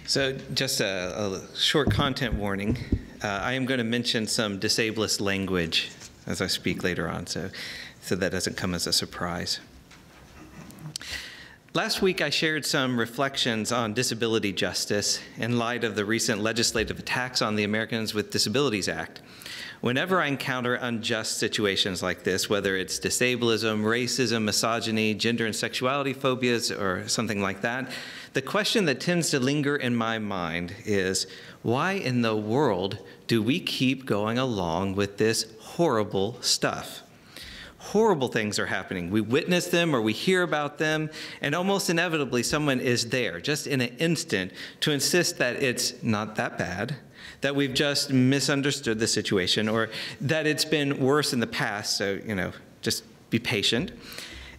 So just a short content warning. I am going to mention some disableist language as I speak later on, so that doesn't come as a surprise. Last week I shared some reflections on disability justice in light of the recent legislative attacks on the Americans with Disabilities Act. Whenever I encounter unjust situations like this, whether it's disableism, racism, misogyny, gender and sexuality phobias, or something like that, the question that tends to linger in my mind is, why in the world do we keep going along with this horrible stuff? Horrible things are happening. We witness them or we hear about them, and almost inevitably someone is there, just in an instant, to insist that it's not that bad, that we've just misunderstood the situation, or that it's been worse in the past, so, just be patient.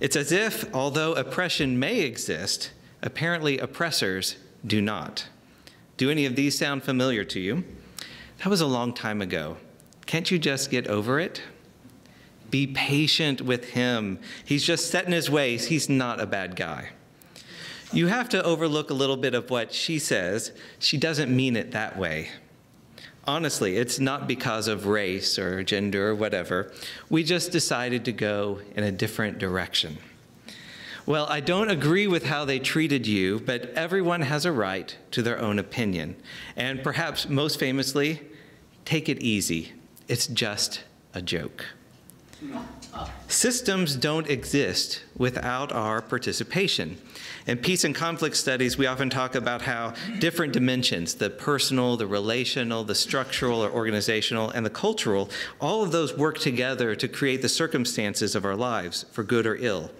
It's as if, although oppression may exist, apparently oppressors do not. Do any of these sound familiar to you? That was a long time ago. Can't you just get over it? Be patient with him. He's just set in his ways. He's not a bad guy. You have to overlook a little bit of what she says. She doesn't mean it that way. Honestly, it's not because of race or gender or whatever. We just decided to go in a different direction. Well, I don't agree with how they treated you, but everyone has a right to their own opinion. And perhaps most famously, take it easy. It's just a joke. Systems don't exist without our participation. In peace and conflict studies, we often talk about how different dimensions, the personal, the relational, the structural or organizational, and the cultural, all of those work together to create the circumstances of our lives, for good or ill.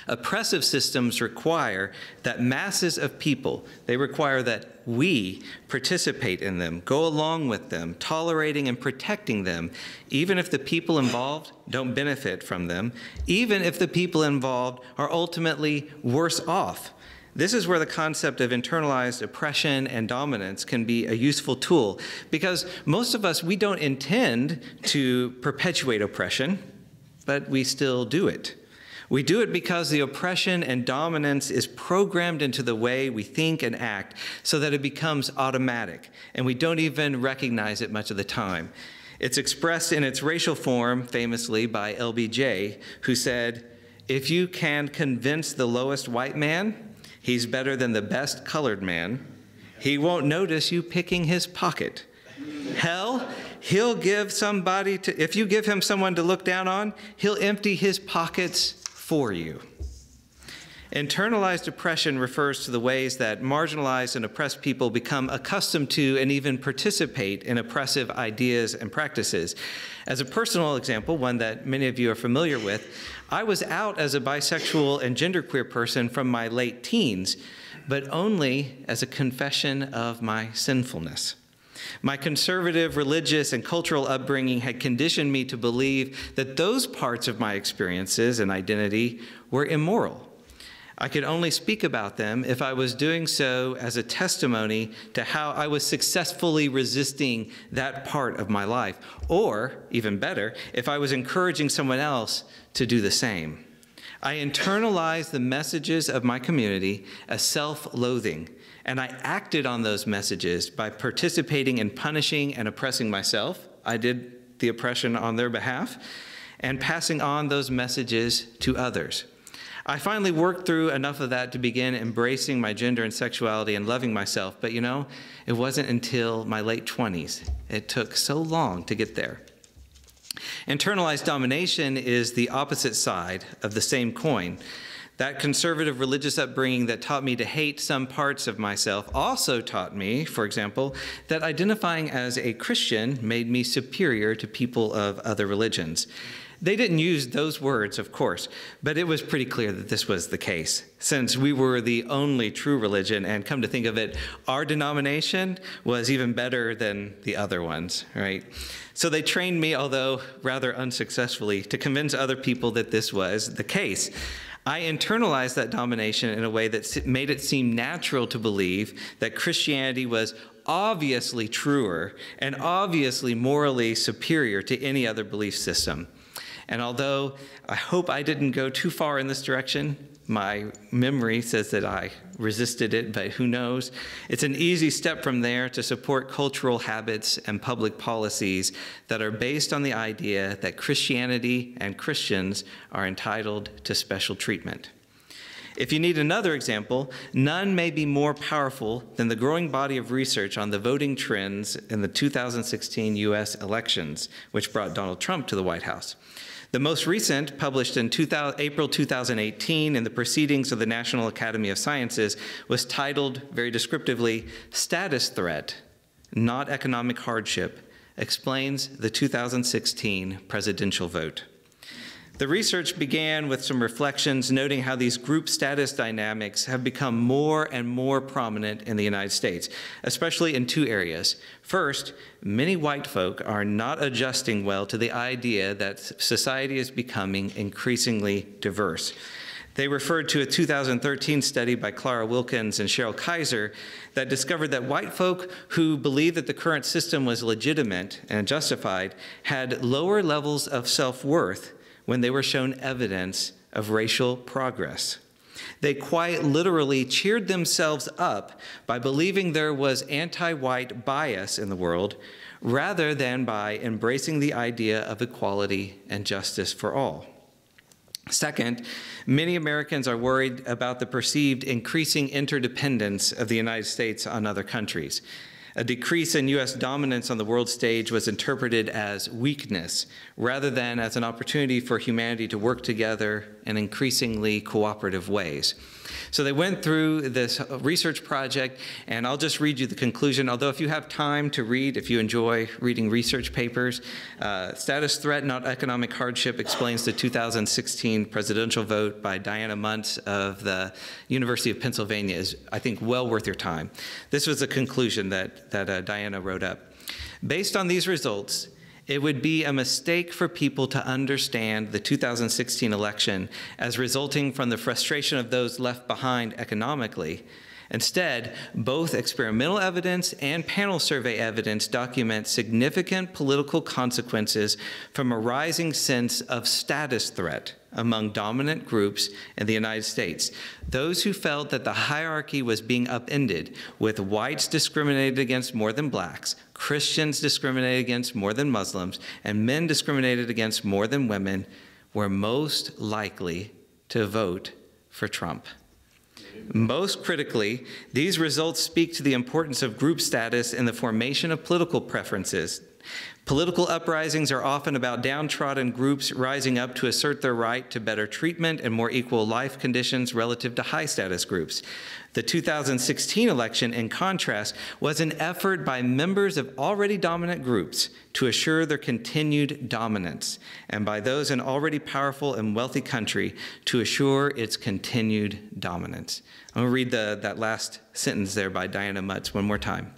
Oppressive systems require that masses of people, they require that we participate in them, go along with them, tolerating and protecting them, even if the people involved don't benefit from them, even if the people involved are ultimately worse off. This is where the concept of internalized oppression and dominance can be a useful tool, because most of us, we don't intend to perpetuate oppression, but we still do it. We do it because the oppression and dominance is programmed into the way we think and act so that it becomes automatic, and we don't even recognize it much of the time. It's expressed in its racial form, famously, by LBJ, who said, "If you can convince the lowest white man he's better than the best colored man, he won't notice you picking his pocket. Hell, he'll give somebody to, if you give him someone to look down on, he'll empty his pockets for you." Internalized oppression refers to the ways that marginalized and oppressed people become accustomed to and even participate in oppressive ideas and practices. As a personal example, one that many of you are familiar with, I was out as a bisexual and genderqueer person from my late teens, but only as a confession of my sinfulness. My conservative, religious, and cultural upbringing had conditioned me to believe that those parts of my experiences and identity were immoral. I could only speak about them if I was doing so as a testimony to how I was successfully resisting that part of my life, or, even better, if I was encouraging someone else to do the same. I internalized the messages of my community as self-loathing, and I acted on those messages by participating in punishing and oppressing myself. I did the oppression on their behalf, and passing on those messages to others. I finally worked through enough of that to begin embracing my gender and sexuality and loving myself, but it wasn't until my late 20s. It took so long to get there. Internalized domination is the opposite side of the same coin. That conservative religious upbringing that taught me to hate some parts of myself also taught me, for example, that identifying as a Christian made me superior to people of other religions. They didn't use those words, of course, but it was pretty clear that this was the case, since we were the only true religion, and come to think of it, our denomination was even better than the other ones, right? So they trained me, although rather unsuccessfully, to convince other people that this was the case. I internalized that domination in a way that made it seem natural to believe that Christianity was obviously truer and obviously morally superior to any other belief system. And although I hope I didn't go too far in this direction, My memory says that I resisted it, but who knows? It's an easy step from there to support cultural habits and public policies that are based on the idea that Christianity and Christians are entitled to special treatment. If you need another example, none may be more powerful than the growing body of research on the voting trends in the 2016 U.S. elections, which brought Donald Trump to the White House. The most recent, published in April 2018 in the Proceedings of the National Academy of Sciences, was titled, very descriptively, "Status Threat, Not Economic Hardship, Explains the 2016 Presidential Vote." The research began with some reflections noting how these group status dynamics have become more and more prominent in the United States, especially in two areas. First, many white folk are not adjusting well to the idea that society is becoming increasingly diverse. They referred to a 2013 study by Clara Wilkins and Cheryl Kaiser that discovered that white folk who believed that the current system was legitimate and justified had lower levels of self-worth when they were shown evidence of racial progress. They quite literally cheered themselves up by believing there was anti-white bias in the world, rather than by embracing the idea of equality and justice for all. Second, many Americans are worried about the perceived increasing interdependence of the United States on other countries. A decrease in U.S. dominance on the world stage was interpreted as weakness, rather than as an opportunity for humanity to work together in increasingly cooperative ways. So they went through this research project, and I'll just read you the conclusion. Although if you have time to read, if you enjoy reading research papers, Status Threat, Not Economic Hardship Explains the 2016 Presidential Vote by Diana Muntz of the University of Pennsylvania is, I think, well worth your time. This was a conclusion that Diana wrote up. Based on these results, it would be a mistake for people to understand the 2016 election as resulting from the frustration of those left behind economically. Instead, both experimental evidence and panel survey evidence document significant political consequences from a rising sense of status threat among dominant groups in the United States. Those who felt that the hierarchy was being upended, with whites discriminated against more than blacks, Christians discriminated against more than Muslims, and men discriminated against more than women, were most likely to vote for Trump. Most critically, these results speak to the importance of group status in the formation of political preferences. Political uprisings are often about downtrodden groups rising up to assert their right to better treatment and more equal life conditions relative to high-status groups. The 2016 election, in contrast, was an effort by members of already dominant groups to assure their continued dominance, and by those in already powerful and wealthy country to assure its continued dominance. I'm going to read that last sentence there by Diana Muntz one more time.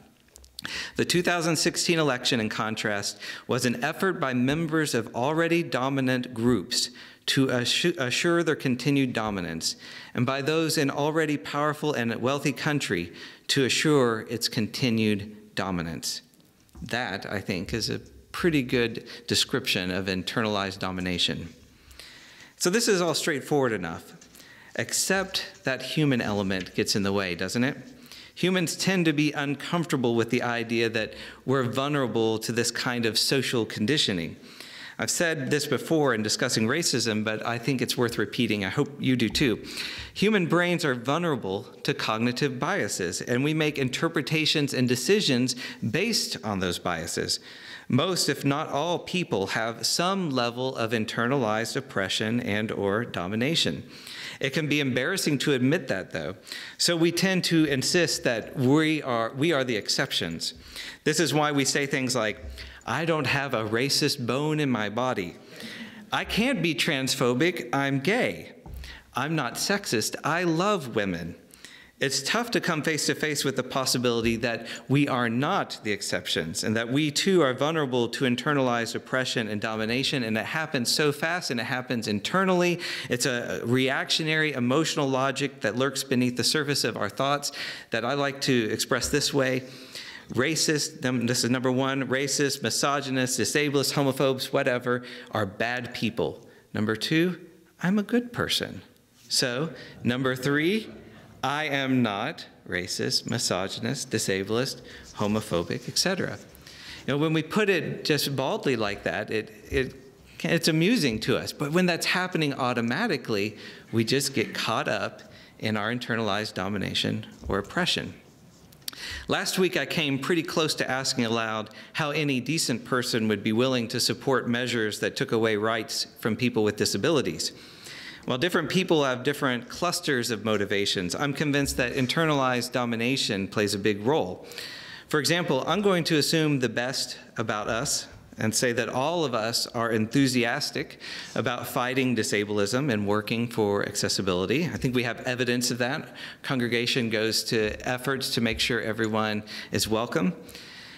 The 2016 election, in contrast, was an effort by members of already dominant groups to assure their continued dominance, and by those in already powerful and wealthy country to assure its continued dominance. That, I think, is a pretty good description of internalized domination. So this is all straightforward enough, except that human element gets in the way, doesn't it? Humans tend to be uncomfortable with the idea that we're vulnerable to this kind of social conditioning. I've said this before in discussing racism, but I think it's worth repeating. I hope you do too. Human brains are vulnerable to cognitive biases, and we make interpretations and decisions based on those biases. Most, if not all, people have some level of internalized oppression and/or domination. It can be embarrassing to admit that, though. So we tend to insist that we are the exceptions. This is why we say things like, I don't have a racist bone in my body. I can't be transphobic, I'm gay. I'm not sexist, I love women. It's tough to come face to face with the possibility that we are not the exceptions and that we too are vulnerable to internalized oppression and domination, and it happens so fast and it happens internally. It's a reactionary emotional logic that lurks beneath the surface of our thoughts that I like to express this way. Racist, this is number one, racist, misogynist, disabled, homophobes, whatever, are bad people. Number two, I'm a good person. So, number 3, I am not racist, misogynist, disableist, homophobic, etc. When we put it just baldly like that, it's amusing to us. But when that's happening automatically, we just get caught up in our internalized domination or oppression. Last week, I came pretty close to asking aloud how any decent person would be willing to support measures that took away rights from people with disabilities. While different people have different clusters of motivations, I'm convinced that internalized domination plays a big role. For example, I'm going to assume the best about us and say that all of us are enthusiastic about fighting disableism and working for accessibility. I think we have evidence of that. Congregation goes to efforts to make sure everyone is welcome.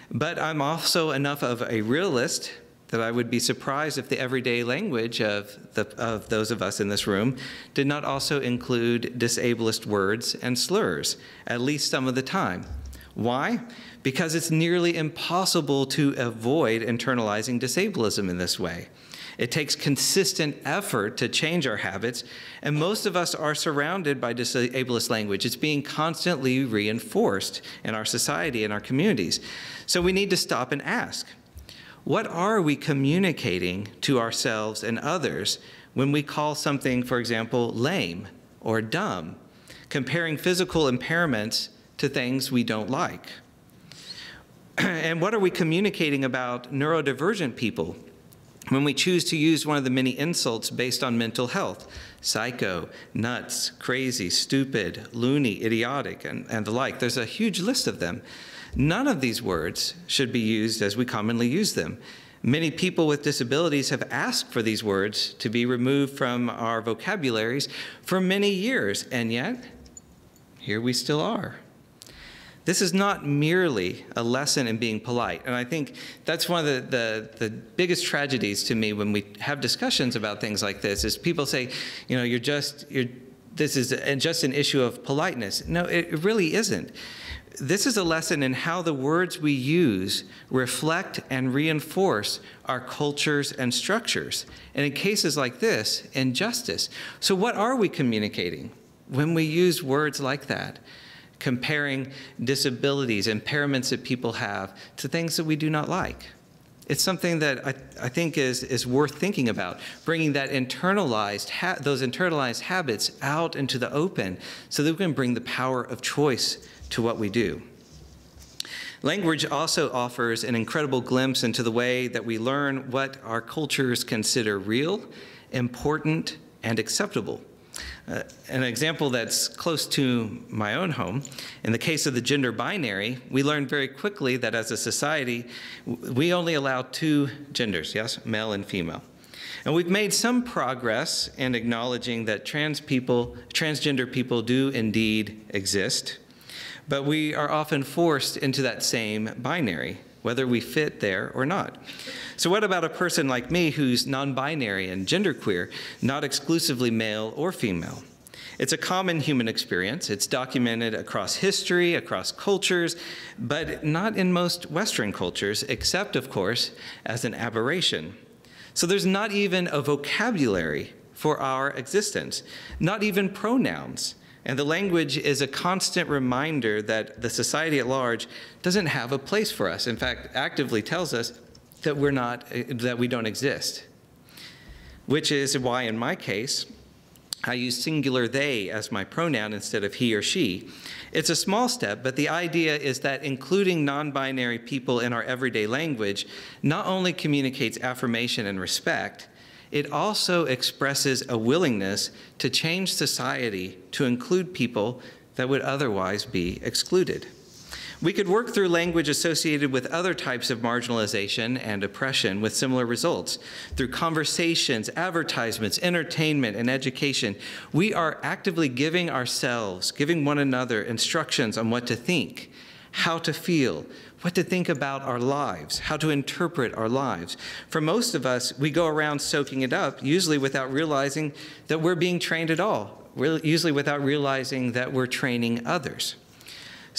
But I'm also enough of a realist that I would be surprised if the everyday language of those of us in this room did not also include disableist words and slurs, at least some of the time. Why? Because it's nearly impossible to avoid internalizing disableism in this way. It takes consistent effort to change our habits, and most of us are surrounded by disableist language. It's being constantly reinforced in our society and our communities. So we need to stop and ask, what are we communicating to ourselves and others when we call something, for example, lame or dumb, comparing physical impairments to things we don't like? And what are we communicating about neurodivergent people when we choose to use one of the many insults based on mental health? Psycho, nuts, crazy, stupid, loony, idiotic, and the like. There's a huge list of them. None of these words should be used as we commonly use them. Many people with disabilities have asked for these words to be removed from our vocabularies for many years, and yet, here we still are. This is not merely a lesson in being polite, and I think that's one of the biggest tragedies to me when we have discussions about things like this, is people say, this is just an issue of politeness. No, it really isn't. This is a lesson in how the words we use reflect and reinforce our cultures and structures, and in cases like this, injustice. So what are we communicating when we use words like that, comparing disabilities, impairments that people have to things that we do not like? It's something that I think is worth thinking about, bringing that those internalized habits out into the open so that we can bring the power of choice to what we do. Language also offers an incredible glimpse into the way that we learn what our cultures consider real, important, and acceptable. An example that's close to my own home, in the case of the gender binary, we learned very quickly that as a society, we only allow 2 genders, yes, male and female. And we've made some progress in acknowledging that transgender people do indeed exist, but we are often forced into that same binary, whether we fit there or not. So what about a person like me who's non-binary and genderqueer, not exclusively male or female? It's a common human experience. It's documented across history, across cultures, but not in most Western cultures, except, of course, as an aberration. So there's not even a vocabulary for our existence, not even pronouns. And the language is a constant reminder that the society at large doesn't have a place for us. In fact, actively tells us that we don't exist. Which is why, in my case, I use singular they as my pronoun instead of he or she. It's a small step, but the idea is that including non-binary people in our everyday language not only communicates affirmation and respect, it also expresses a willingness to change society to include people that would otherwise be excluded. We could work through language associated with other types of marginalization and oppression with similar results. Through conversations, advertisements, entertainment, and education, we are actively giving ourselves, giving one another instructions on what to think, how to feel, what to think about our lives, how to interpret our lives. For most of us, we go around soaking it up, usually without realizing that we're being trained at all, usually without realizing that we're training others.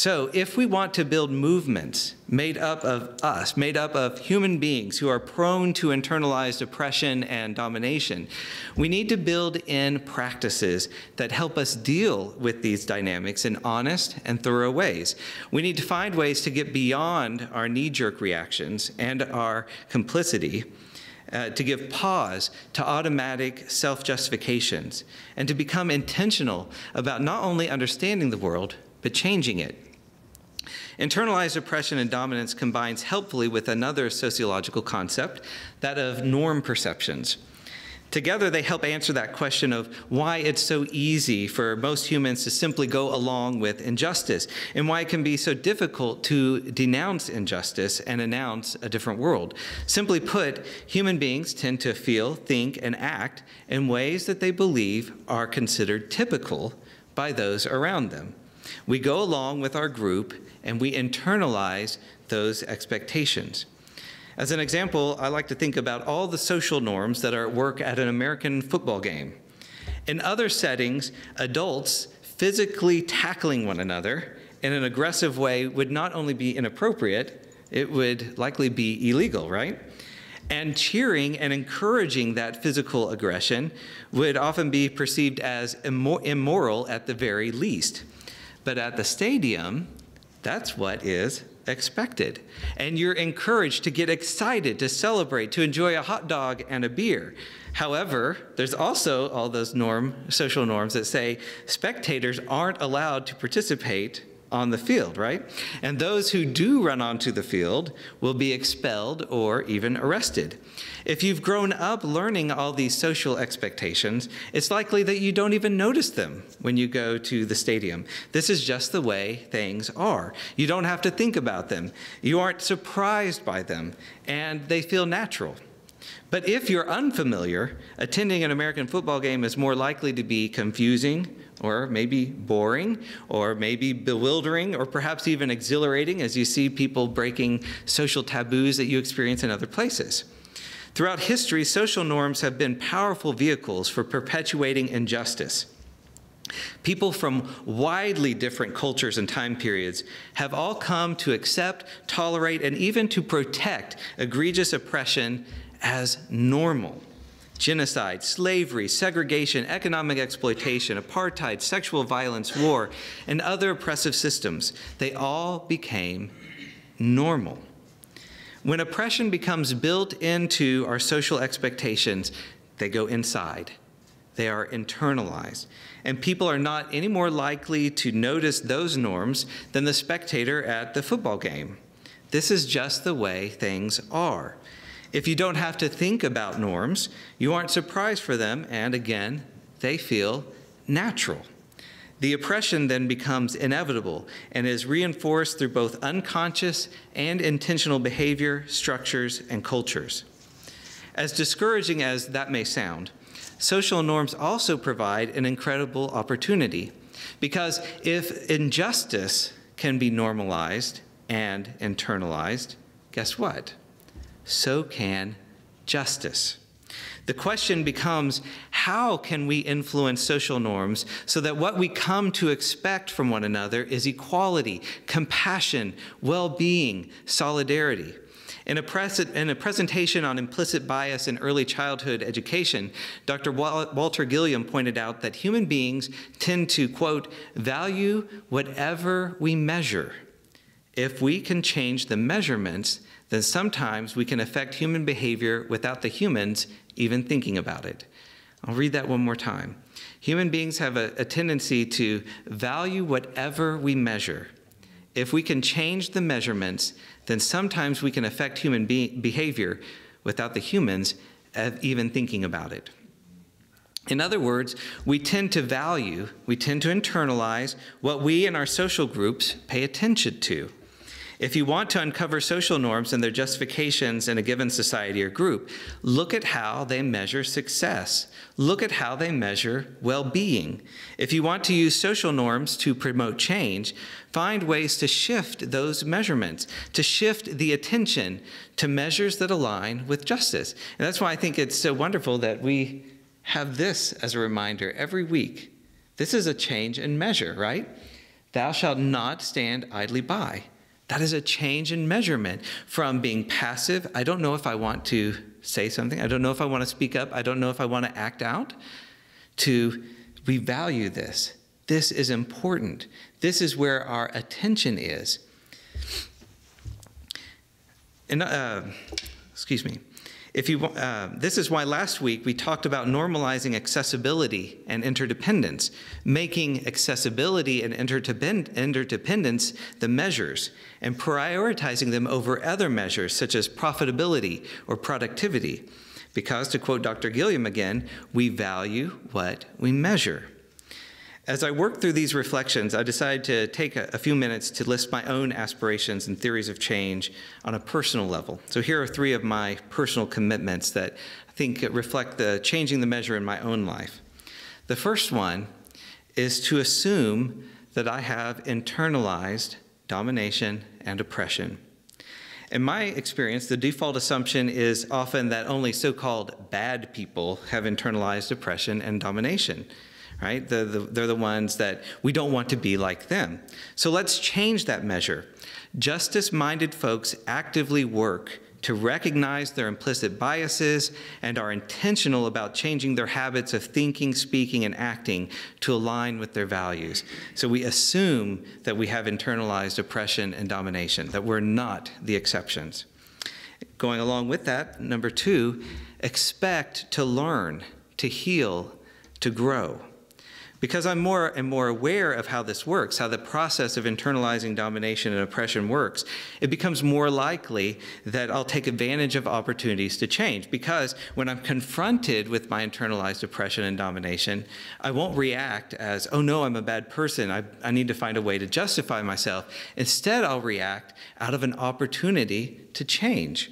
So if we want to build movements made up of us, made up of human beings who are prone to internalized oppression and domination, we need to build in practices that help us deal with these dynamics in honest and thorough ways. We need to find ways to get beyond our knee-jerk reactions and our complicity, to give pause to automatic self-justifications, and to become intentional about not only understanding the world, but changing it. Internalized oppression and dominance combines helpfully with another sociological concept, that of norm perceptions. Together, they help answer that question of why it's so easy for most humans to simply go along with injustice, and why it can be so difficult to denounce injustice and announce a different world. Simply put, human beings tend to feel, think, and act in ways that they believe are considered typical by those around them. We go along with our group, and we internalize those expectations. As an example, I like to think about all the social norms that are at work at an American football game. In other settings, adults physically tackling one another in an aggressive way would not only be inappropriate, it would likely be illegal, right? And cheering and encouraging that physical aggression would often be perceived as immoral at the very least. But at the stadium, that's what is expected. And you're encouraged to get excited, to celebrate, to enjoy a hot dog and a beer. However, there's also all those social norms that say spectators aren't allowed to participate on the field, right? And those who do run onto the field will be expelled or even arrested. If you've grown up learning all these social expectations, it's likely that you don't even notice them when you go to the stadium. This is just the way things are. You don't have to think about them. You aren't surprised by them, and they feel natural. But if you're unfamiliar, attending an American football game is more likely to be confusing, or maybe boring, or maybe bewildering, or perhaps even exhilarating as you see people breaking social taboos that you experience in other places. Throughout history, social norms have been powerful vehicles for perpetuating injustice. People from widely different cultures and time periods have all come to accept, tolerate, and even to protect egregious oppression as normal. Genocide, slavery, segregation, economic exploitation, apartheid, sexual violence, war, and other oppressive systems, they all became normal. When oppression becomes built into our social expectations, they go inside. They are internalized. And people are not any more likely to notice those norms than the spectator at the football game. This is just the way things are. If you don't have to think about norms, you aren't surprised for them, and again, they feel natural. The oppression then becomes inevitable and is reinforced through both unconscious and intentional behavior, structures, and cultures. As discouraging as that may sound, social norms also provide an incredible opportunity, because if injustice can be normalized and internalized, guess what? So can justice. The question becomes, how can we influence social norms so that what we come to expect from one another is equality, compassion, well-being, solidarity? In a presentation on implicit bias in early childhood education, Dr. Walter Gilliam pointed out that human beings tend to, quote, value whatever we measure. If we can change the measurements, then sometimes we can affect human behavior without the humans even thinking about it. I'll read that one more time. Human beings have a tendency to value whatever we measure. If we can change the measurements, then sometimes we can affect human behavior without the humans even thinking about it. In other words, we tend to internalize what we in our social groups pay attention to. If you want to uncover social norms and their justifications in a given society or group, look at how they measure success. Look at how they measure well-being. If you want to use social norms to promote change, find ways to shift those measurements, to shift the attention to measures that align with justice. And that's why I think it's so wonderful that we have this as a reminder every week. This is a change in measure, right? Thou shalt not stand idly by. That is a change in measurement from being passive. I don't know if I want to say something. I don't know if I want to speak up. I don't know if I want to act out. To we value this. This is important. This is where our attention is. And excuse me. This is why last week we talked about normalizing accessibility and interdependence, making accessibility and interdependence the measures, and prioritizing them over other measures such as profitability or productivity. Because, to quote Dr. Gilliam again, we value what we measure. As I worked through these reflections, I decided to take a few minutes to list my own aspirations and theories of change on a personal level. So here are 3 of my personal commitments that I think reflect the changing the measure in my own life. The first one is to assume that I have internalized domination and oppression. In my experience, the default assumption is often that only so-called bad people have internalized oppression and domination. Right? They're the ones that we don't want to be like them. So let's change that measure. Justice-minded folks actively work to recognize their implicit biases and are intentional about changing their habits of thinking, speaking, and acting to align with their values. So we assume that we have internalized oppression and domination, that we're not the exceptions. Going along with that, number 2, expect to learn, to heal, to grow. Because I'm more and more aware of how this works, how the process of internalizing domination and oppression works, it becomes more likely that I'll take advantage of opportunities to change. Because when I'm confronted with my internalized oppression and domination, I won't react as, oh no, I'm a bad person. I need to find a way to justify myself. Instead, I'll react out of an opportunity to change.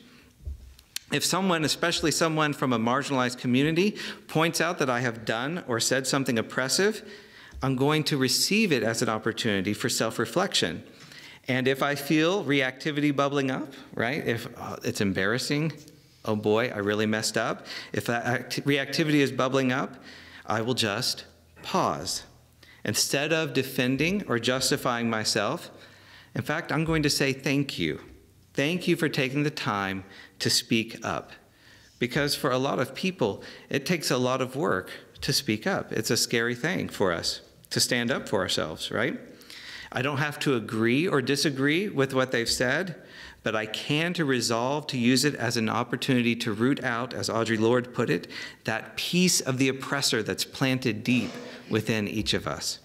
If someone, especially someone from a marginalized community, points out that I have done or said something oppressive, I'm going to receive it as an opportunity for self-reflection. And if I feel reactivity bubbling up, right, if it's embarrassing, oh boy, I really messed up. If that reactivity is bubbling up, I will just pause. Instead of defending or justifying myself, in fact, I'm going to say thank you. Thank you for taking the time to speak up. Because for a lot of people, it takes a lot of work to speak up. It's a scary thing for us to stand up for ourselves, right? I don't have to agree or disagree with what they've said, but I can to resolve to use it as an opportunity to root out, as Audre Lorde put it, that piece of the oppressor that's planted deep within each of us.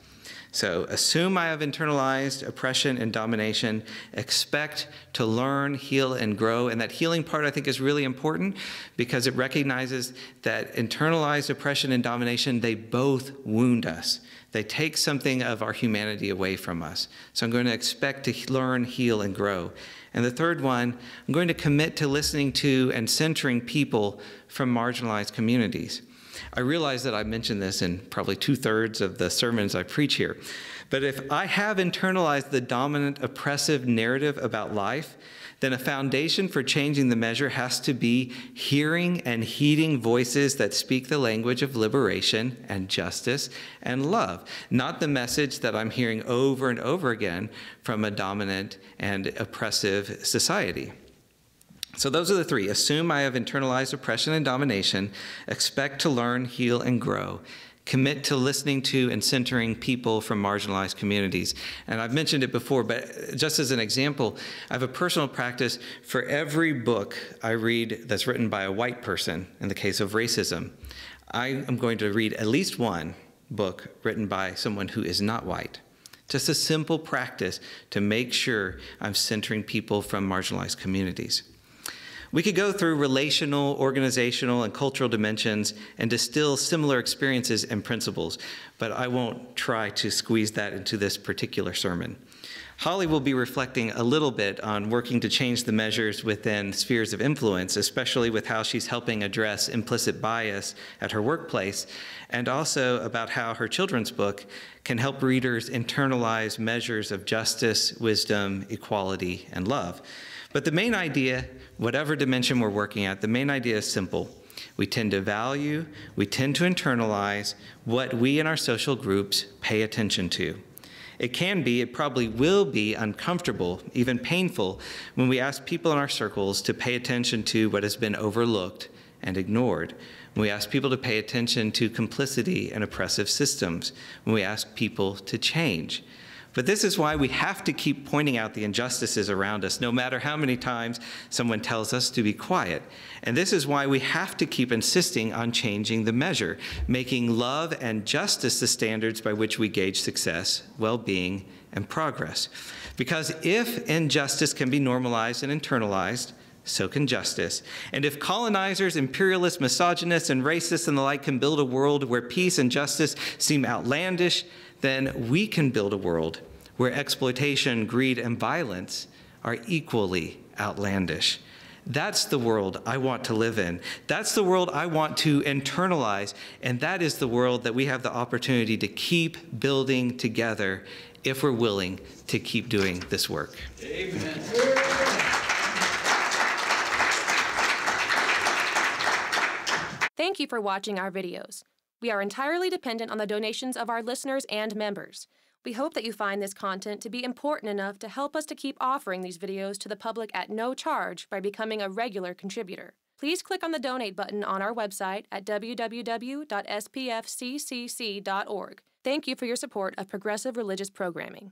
So assume I have internalized oppression and domination, expect to learn, heal, and grow. And that healing part I think is really important because it recognizes that internalized oppression and domination, they both wound us. They take something of our humanity away from us. So I'm going to expect to learn, heal, and grow. And the third one, I'm going to commit to listening to and centering people from marginalized communities. I realize that I mentioned this in probably 2/3 of the sermons I preach here. But if I have internalized the dominant oppressive narrative about life, then a foundation for changing the measure has to be hearing and heeding voices that speak the language of liberation and justice and love, not the message that I'm hearing over and over again from a dominant and oppressive society. So those are the 3. Assume I have internalized oppression and domination, expect to learn, heal, and grow, commit to listening to and centering people from marginalized communities. And I've mentioned it before, but just as an example, I have a personal practice for every book I read that's written by a white person, in the case of racism. I am going to read at least one book written by someone who is not white. Just a simple practice to make sure I'm centering people from marginalized communities. We could go through relational, organizational, and cultural dimensions and distill similar experiences and principles, but I won't try to squeeze that into this particular sermon. Holly will be reflecting a little bit on working to change the measures within spheres of influence, especially with how she's helping address implicit bias at her workplace, and also about how her children's book can help readers internalize measures of justice, wisdom, equality, and love. But the main idea, whatever dimension we're working at, the main idea is simple. We tend to value, we tend to internalize what we in our social groups pay attention to. It probably will be uncomfortable, even painful, when we ask people in our circles to pay attention to what has been overlooked and ignored, when we ask people to pay attention to complicity and oppressive systems, when we ask people to change. But this is why we have to keep pointing out the injustices around us, no matter how many times someone tells us to be quiet. And this is why we have to keep insisting on changing the measure, making love and justice the standards by which we gauge success, well-being, and progress. Because if injustice can be normalized and internalized, so can justice. And if colonizers, imperialists, misogynists, and racists and the like can build a world where peace and justice seem outlandish, then we can build a world where exploitation, greed, and violence are equally outlandish. That's the world I want to live in. That's the world I want to internalize. And that is the world that we have the opportunity to keep building together if we're willing to keep doing this work. Amen. Thank you for watching our videos. We are entirely dependent on the donations of our listeners and members. We hope that you find this content to be important enough to help us to keep offering these videos to the public at no charge by becoming a regular contributor. Please click on the donate button on our website at www.spfccc.org. Thank you for your support of progressive religious programming.